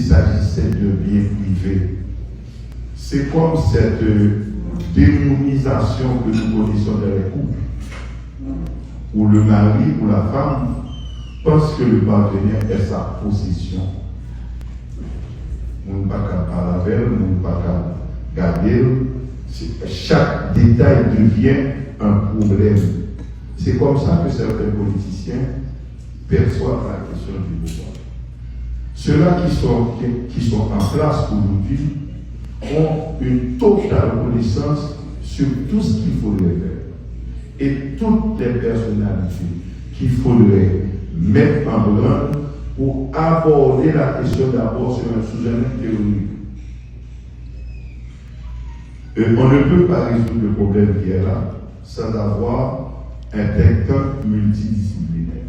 s'agissait de biens privés. C'est comme cette démonisation que nous connaissons dans les couples, où le mari ou la femme pense que le partenaire est sa possession. On ne peut pas parler avec, on ne peut pas garder. Chaque détail devient un problème. C'est comme ça que certains politiciens perçoivent la question du pouvoir. Ceux-là qui sont en place aujourd'hui ont une totale connaissance sur tout ce qu'il faudrait faire. Et toutes les personnalités qu'il faudrait mettre en branle pour aborder la question d'abord sous un théorique. On ne peut pas résoudre le problème qui est là sans avoir un secteur multidisciplinaire.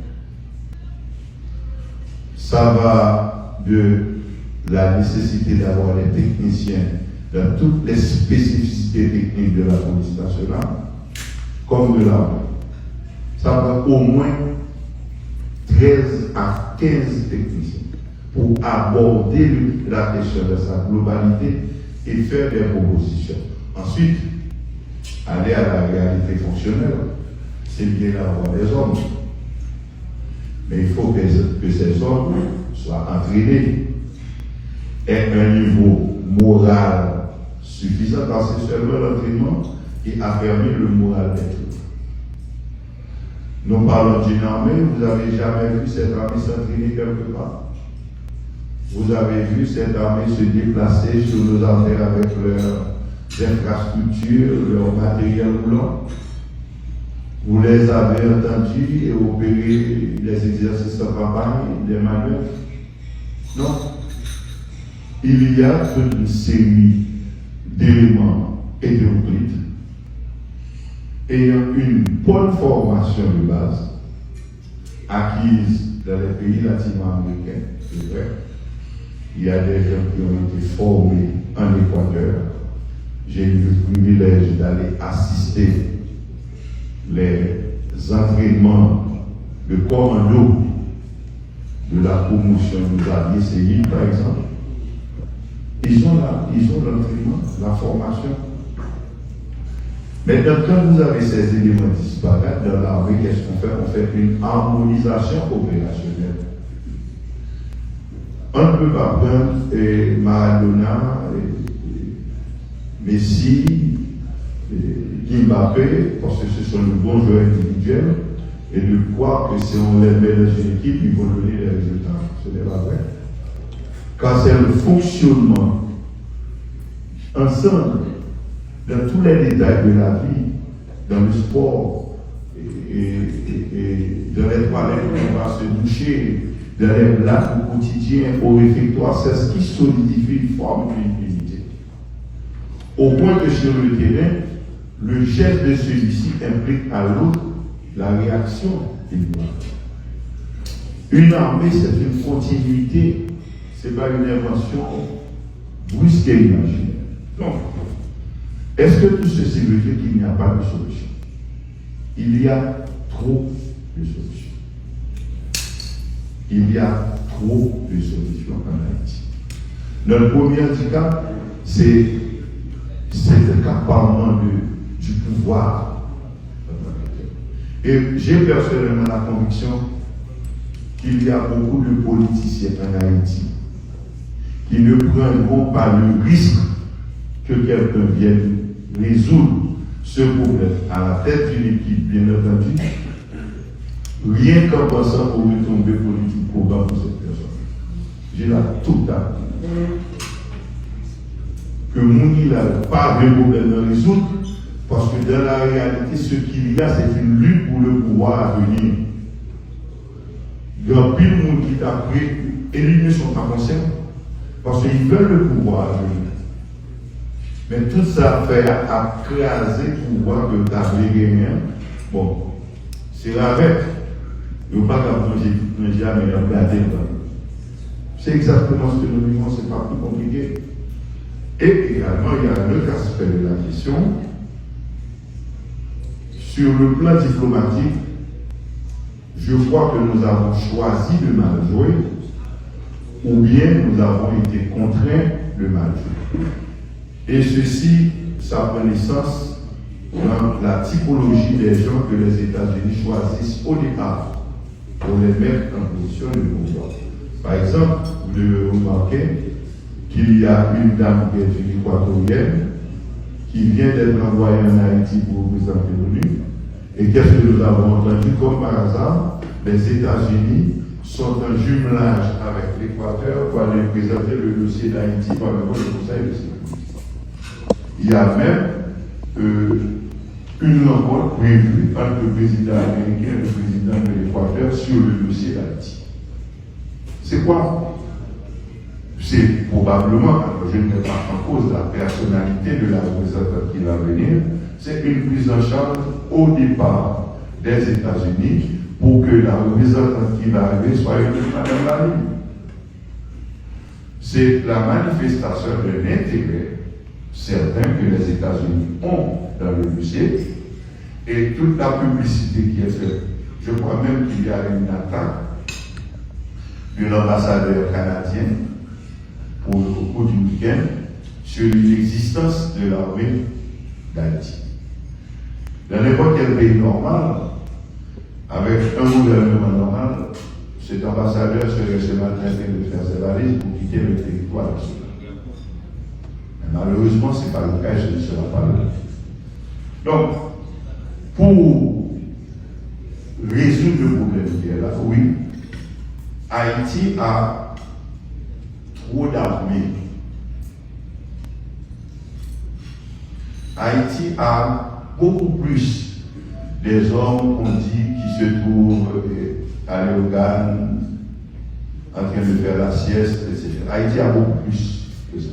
Ça va de la nécessité d'avoir des techniciens dans toutes les spécificités techniques de la police nationale, comme de l'armée. Ça va au moins 13 à 15 techniciens pour aborder la question de sa globalité et faire des propositions. Ensuite, aller à la réalité fonctionnelle, c'est bien d'avoir des hommes. Mais il faut que ces hommes soient entraînés et un niveau moral suffisant, parce que c'est seulement l'entraînement qui affermit le moral d'être. Nous parlons d'une armée, vous n'avez jamais vu cette armée s'entraîner quelque part. Vous avez vu cette armée se déplacer sur nos artères avec leurs infrastructures, leur matériel roulant. Vous les avez entendus et opérer les exercices en campagne, des manœuvres. Non. Il y a toute une série d'éléments hétéroclites ayant une bonne formation de base acquise dans les pays latino-américains, c'est vrai. Il y a des gens qui ont été formés en Équateur. J'ai eu le privilège d'aller assister les entraînements de commando de la promotion de Xavier Séguin, par exemple. Ils ont l'entraînement, la formation. Maintenant, quand vous avez ces éléments disparates dans l'armée, qu'est-ce qu'on fait? On fait une harmonisation opérationnelle. On ne peut pas prendre Maradona, Messi, Mbappé, parce que ce sont de bons joueurs individuels, et de croire que si on les met dans une équipe, ils vont donner des résultats. Ce n'est pas vrai. Quand c'est le fonctionnement ensemble, dans tous les détails de la vie, dans le sport, et dans les toilettes, on va se doucher, dans les lacs au quotidien, au réfectoire, c'est ce qui solidifie une forme d'unité. Au point que sur le terrain, le geste de celui-ci implique à l'autre la réaction qu'il doit. Une armée, c'est une continuité, ce n'est pas une invention brusque et imaginaire. Non. Est-ce que tout ceci veut dire qu'il n'y a pas de solution? Il y a trop de solutions. Il y a trop de solutions en Haïti. Notre premier handicap, c'est l'accaparement du pouvoir. Et j'ai personnellement la conviction qu'il y a beaucoup de politiciens en Haïti qui ne prendront pas le risque que quelqu'un vienne résoudre ce problème à la tête d'une équipe, bien entendu, rien qu'en pensant pour retomber politique pour cette personne. J'ai la totale que Mouni n'a pas de problème à résoudre, parce que dans la réalité, ce qu'il y a, c'est une lutte pour le pouvoir à venir. Il y a plus de monde qui t'a pris, et ils ne sont pas conscients, parce qu'ils veulent le pouvoir à venir. Mais tout ça fait à craser le pouvoir de gagner. Bon, c'est la vête. Il ne faut pas qu'on jamais regarder. C'est exactement ce que nous vivons, c'est pas plus compliqué. Et également, il y a un autre aspect de la question. Sur le plan diplomatique, je crois que nous avons choisi de mal jouer ou bien nous avons été contraints de mal faire. Et ceci, ça prend naissance dans la typologie des gens que les États-Unis choisissent au départ pour les mettre en position de pouvoir. Par exemple, vous devez remarquer qu'il y a une dame qui est une équatorienne qui vient d'être envoyée en Haïti pour représenter l'ONU. Et qu'est-ce que nous avons entendu? Comme par hasard, les États-Unis sont en jumelage avec l'Équateur pour aller présenter le dossier d'Haïti par le Conseil de sécurité. Il y a même une rencontre prévue entre le président américain et le président de l'Équateur sur le dossier d'Haïti. C'est quoi? C'est probablement, je ne mets pas en cause la personnalité de la représentante qui va venir, c'est une prise en charge au départ des États-Unis pour que la représentante qui va arriver soit une madame Lali. C'est la manifestation d'un intérêt certain que les États-Unis ont dans le dossier et toute la publicité qui est faite. Je crois même qu'il y a une attaque de l'ambassadeur canadien au cours du week-end sur l'existence de l'armée d'Haïti. Dans n'importe quel pays normal, avec un gouvernement normal, cet ambassadeur serait seulement train de faire ses valises pour quitter le territoire national. Mais malheureusement, ce n'est pas le cas et ce ne sera pas le cas. Donc, pour résoudre le problème qui est là, oui, Haïti a trop d'armées. Haïti a beaucoup plus des hommes qu'on dit qui se trouvent à l'organe, en train de faire la sieste, etc. Haïti a beaucoup plus que ça.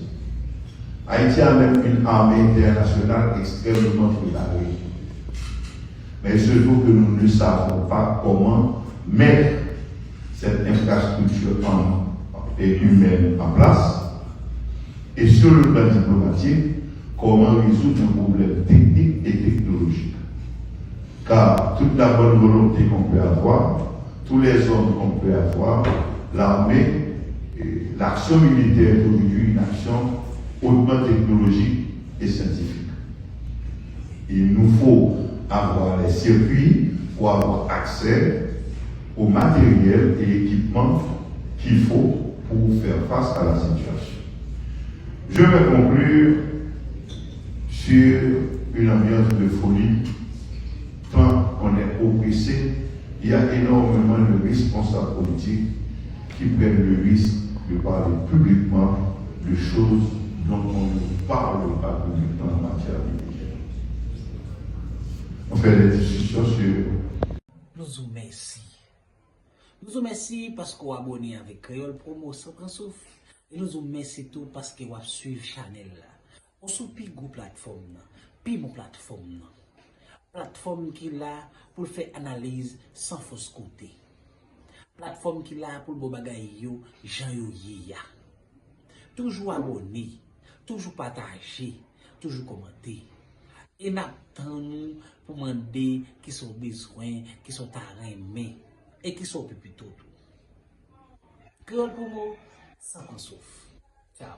Haïti a même une armée internationale extrêmement préparée. Mais il se trouve que nous ne savons pas comment mettre cette infrastructure humaine en place. Et sur le plan diplomatique, comment résoudre un problème technique et technologique. Car toute la bonne volonté qu'on peut avoir, tous les hommes qu'on peut avoir, l'armée, l'action militaire est aujourd'hui une action hautement technologique et scientifique. Il nous faut avoir les circuits pour avoir accès au matériel et l'équipement qu'il faut pour faire face à la situation. Je vais conclure sur une ambiance de folie. Quand on est oppressé, il y a énormément de responsables politiques qui prennent le risque de parler publiquement de choses dont on ne parle pas publiquement en matière militaire. On fait des discussions sur... Nous vous remercions. Nous vous remercions parce que vous abonnez avec Créole Promo sans prendre souffle. Et nous vous remercions tout parce que vous suivez Chanel. On sous plus gros plateforme, plus mon plateforme. Plateforme qui est là pour faire analyse sans fausse côté. Plateforme qui est là pour le bagay yo, Jean yo ya. Toujours abonné, toujours partagé, toujours commenté. Et n'attendons pour demander qui sont besoins, qui sont arrêtés et qui sont plus tout. Créole Promo, sans qu'on souffre. Ciao.